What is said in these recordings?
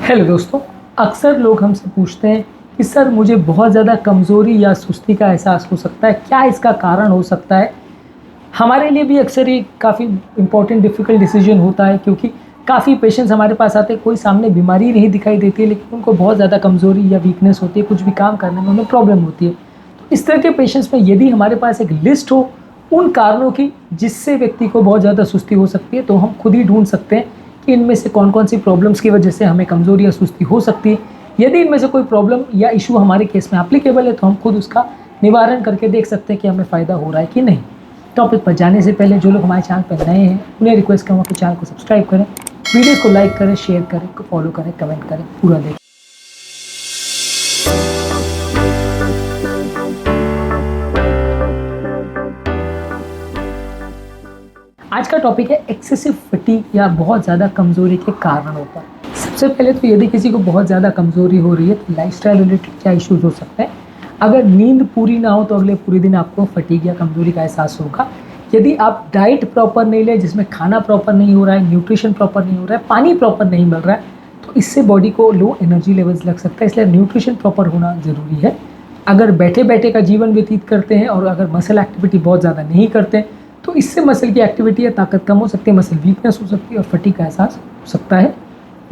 Hello दोस्तों, अक्सर लोग हमसे पूछते हैं कि सर मुझे बहुत ज़्यादा कमज़ोरी या सुस्ती का एहसास हो सकता है, क्या इसका कारण हो सकता है? हमारे लिए भी अक्सर ये काफ़ी इम्पोर्टेंट डिफ़िकल्ट डिसीजन होता है क्योंकि काफ़ी पेशेंट्स हमारे पास आते हैं, कोई सामने बीमारी नहीं दिखाई देती है लेकिन उनको बहुत ज़्यादा कमज़ोरी या वीकनेस होती है, कुछ भी काम करने में उन्हें प्रॉब्लम होती है। तो इस तरह के पेशेंट्स में यदि हमारे पास एक लिस्ट हो उन कारणों की जिससे व्यक्ति को बहुत ज़्यादा सुस्ती हो सकती है, तो हम खुद ही ढूँढ सकते हैं कि इनमें से कौन-कौन सी प्रॉब्लम्स की वजह से हमें कमज़ोरी या सुस्ती हो सकती है। यदि इनमें से कोई प्रॉब्लम या इश्यू हमारे केस में एप्लीकेबल है, तो हम खुद उसका निवारण करके देख सकते हैं कि हमें फ़ायदा हो रहा है कि नहीं। टॉपिक पर जाने से पहले जो लोग हमारे चैनल पर नए हैं, उन्हें रिक्वेस्ट करूँगा कि चैनल को सब्सक्राइब करें, वीडियोज़ को लाइक करें, शेयर करें, फॉलो करें, कमेंट करें, पूरा देखें। आज का टॉपिक है एक्सेसिव फटीग या बहुत ज़्यादा कमज़ोरी के कारणों पर। सबसे पहले तो यदि किसी को बहुत ज़्यादा कमज़ोरी हो रही है तो लाइफस्टाइल रिलेटेड क्या इश्यूज़ हो सकते हैं। अगर नींद पूरी ना हो तो अगले पूरे दिन आपको फटीग या कमज़ोरी का एहसास होगा। यदि आप डाइट प्रॉपर नहीं लें, जिसमें खाना प्रॉपर नहीं हो रहा है, न्यूट्रिशन प्रॉपर नहीं हो रहा है, पानी प्रॉपर नहीं मिल रहा है, तो इससे बॉडी को लो एनर्जी लेवल्स लग सकता है। इसलिए न्यूट्रिशन प्रॉपर होना ज़रूरी है। अगर बैठे बैठे का जीवन व्यतीत करते हैं और अगर मसल एक्टिविटी बहुत ज़्यादा नहीं करते हैं तो इससे मसल की एक्टिविटी या ताकत कम हो सकती है, मसल वीकनेस हो सकती है और फटीग का एहसास हो सकता है।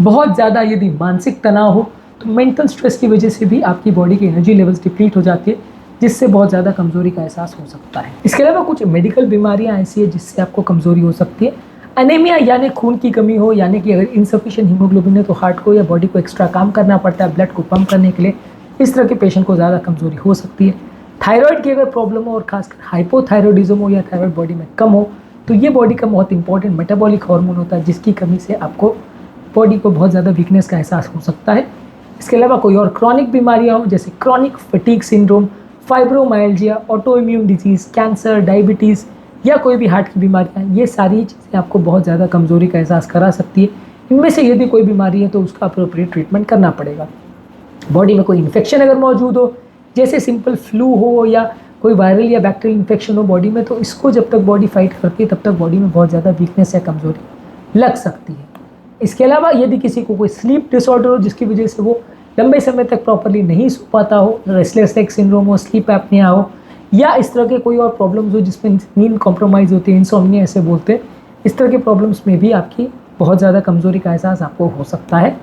बहुत ज़्यादा यदि मानसिक तनाव हो तो मेंटल स्ट्रेस की वजह से भी आपकी बॉडी की एनर्जी लेवल्स डिप्लीट हो जाती है, जिससे बहुत ज़्यादा कमज़ोरी का एहसास हो सकता है। इसके अलावा कुछ मेडिकल बीमारियां ऐसी है जिससे आपको कमज़ोरी हो सकती है। अनेमिया यानी खून की कमी हो, यानी कि अगर इनसफिशिएंट हीमोग्लोबिन है तो हार्ट को या बॉडी को एक्स्ट्रा काम करना पड़ता है ब्लड को पंप करने के लिए। इस तरह के पेशेंट को ज़्यादा कमज़ोरी हो सकती है। थायराइड की अगर प्रॉब्लम हो और खासकर हाइपोथायरॉयडिज्म हो या थायराइड बॉडी में कम हो तो ये बॉडी का बहुत इंपॉर्टेंट मेटाबॉलिक हार्मोन होता है, जिसकी कमी से आपको बॉडी को बहुत ज़्यादा वीकनेस का एहसास हो सकता है। इसके अलावा कोई और क्रॉनिक बीमारियां हों जैसे chronic fatigue syndrome, fibromyalgia, auto immune disease, cancer, diabetes या कोई भी हार्ट की बीमारियां, ये सारी चीज़ें आपको बहुत ज़्यादा कमज़ोरी का एहसास करा सकती है। इनमें से यदि कोई बीमारी है तो उसका अप्रोप्रिएट ट्रीटमेंट करना पड़ेगा। बॉडी में कोई इन्फेक्शन अगर मौजूद हो, जैसे सिंपल फ्लू हो या कोई वायरल या बैक्टीरियल इन्फेक्शन हो बॉडी में, तो इसको जब तक बॉडी फाइट करती है तब तक बॉडी में बहुत ज़्यादा वीकनेस या कमज़ोरी लग सकती है। इसके अलावा यदि किसी को कोई स्लीप डिसऑर्डर हो जिसकी वजह से वो लंबे समय तक प्रॉपरली नहीं सो पाता हो, रेस्टलेस लेग सिंड्रोम हो, स्लीप एपनिया हो या इस तरह के कोई और प्रॉब्लम्स हो जिसमें नींद कॉम्प्रोमाइज़ होती है, इंसोम्निया ऐसे बोलते हैं, इस तरह के प्रॉब्लम्स में भी आपकी बहुत ज़्यादा कमज़ोरी का एहसास आपको हो सकता है।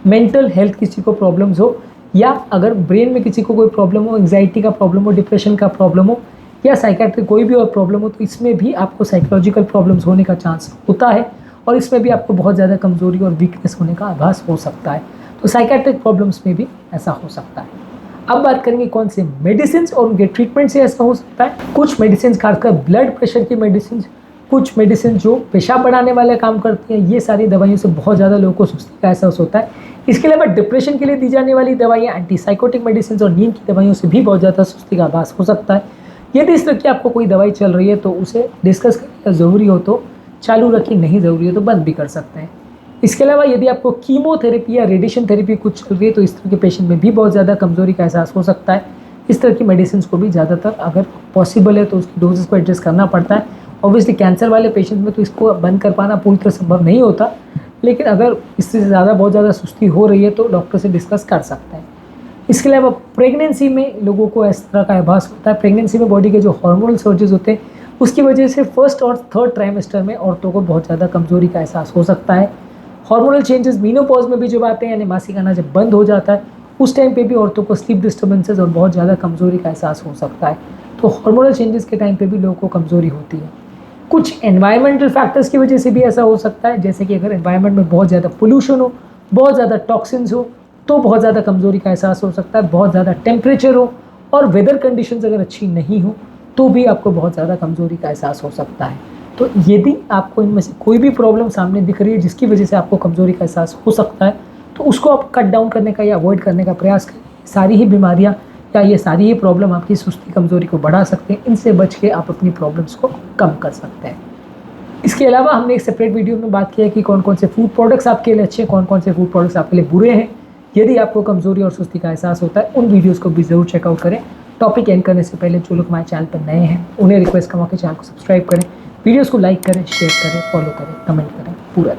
मेंटल हेल्थ किसी को प्रॉब्लम्स हो या अगर ब्रेन में किसी को कोई प्रॉब्लम हो, एंग्जाइटी का प्रॉब्लम हो, डिप्रेशन का प्रॉब्लम हो या साइकेट्रिक कोई भी और प्रॉब्लम हो, तो इसमें भी आपको साइकोलॉजिकल प्रॉब्लम्स होने का चांस होता है और इसमें भी आपको बहुत ज़्यादा कमज़ोरी और वीकनेस होने का आभास हो सकता है। तो साइकेट्रिक प्रॉब्लम्स में भी ऐसा हो सकता है। अब बात करेंगे कौन से मेडिसिन और उनके ट्रीटमेंट से ऐसा हो सकता है। कुछ मेडिसिन, खासकर ब्लड प्रेशर की मेडिसिन, कुछ मेडिसिन जो पेशाब बढ़ाने वाले काम करती हैं, ये सारी दवाइयों से बहुत ज़्यादा लोगों को सुस्ती का एहसास होता है। इसके अलावा डिप्रेशन के लिए दी जाने वाली दवाइयाँ, एंटीसाइकोटिक मेडिसिन और नींद की दवाइयों से भी बहुत ज़्यादा सुस्ती का आभास हो सकता है। यदि इस तरह की आपको कोई दवाई चल रही है तो उसे डिस्कस करना ज़रूरी हो तो चालू रखिए, नहीं ज़रूरी हो तो बंद भी कर सकते हैं। इसके अलावा यदि आपको कीमोथेरेपी या रेडिएशन थेरेपी कुछ चल रही है तो इस तरह के पेशेंट में भी बहुत ज़्यादा कमज़ोरी का एहसास हो सकता है। इस तरह की मेडिसिन को भी ज़्यादातर अगर पॉसिबल है तो उसकी डोजेस को एडजस्ट करना पड़ता है। ऑब्वियसली कैंसर वाले पेशेंट में तो इसको बंद कर पाना पूरी तरह संभव नहीं होता, लेकिन अगर इससे ज़्यादा बहुत ज़्यादा सुस्ती हो रही है तो डॉक्टर से डिस्कस कर सकते हैं। इसके अलावा प्रेगनेंसी में लोगों को इस तरह का आभास होता है। प्रेगनेंसी में बॉडी के जो हार्मोनल सर्जेस होते हैं उसकी वजह से फर्स्ट और थर्ड ट्राइमेस्टर में औरतों को बहुत ज़्यादा कमज़ोरी का एहसास हो सकता है। हार्मोनल चेंजेस मेनोपॉज में भी जब आते हैं, यानी मासिक आना जब बंद हो जाता है, उस टाइम पे भी औरतों को स्लीप डिस्टर्बेंसेस और बहुत ज़्यादा कमज़ोरी का एहसास हो सकता है। तो हार्मोनल चेंजेस के टाइम पे भी लोगों को कमज़ोरी होती है। कुछ एनवायरमेंटल फैक्टर्स की वजह से भी ऐसा हो सकता है, जैसे कि अगर एनवायरनमेंट में बहुत ज़्यादा पोल्यूशन हो, बहुत ज़्यादा टॉक्सिन्स हो तो बहुत ज़्यादा कमज़ोरी का एहसास हो सकता है। बहुत ज़्यादा टेम्परेचर हो और वेदर कंडीशंस अगर अच्छी नहीं हो तो भी आपको बहुत ज़्यादा कमज़ोरी का एहसास हो सकता है। तो यदि आपको इनमें से कोई भी प्रॉब्लम सामने दिख रही है जिसकी वजह से आपको कमज़ोरी का एहसास हो सकता है, तो उसको आप कट डाउन करने का या अवॉइड करने का प्रयास करें। सारी ही बीमारियाँ या ये सारी ही प्रॉब्लम आपकी सुस्ती कमज़ोरी को बढ़ा सकते हैं। इनसे बच के आप अपनी प्रॉब्लम्स को कम कर सकते हैं। इसके अलावा हमने एक सेपरेट वीडियो में बात किया है कि कौन कौन से फूड प्रोडक्ट्स आपके लिए अच्छे हैं, कौन कौन से फूड प्रोडक्ट्स आपके लिए बुरे हैं। यदि आपको कमज़ोरी और सुस्ती का एहसास होता है, उन वीडियोज़ को भी ज़रूर चेकआउट करें। टॉपिक एंड करने से पहले जो लोग हमारे चैनल पर नए हैं उन्हें रिक्वेस्ट करूँगा कि चैनल को सब्सक्राइब करें, वीडियोज़ को लाइक करें, शेयर करें, फॉलो करें, कमेंट करें, पूरा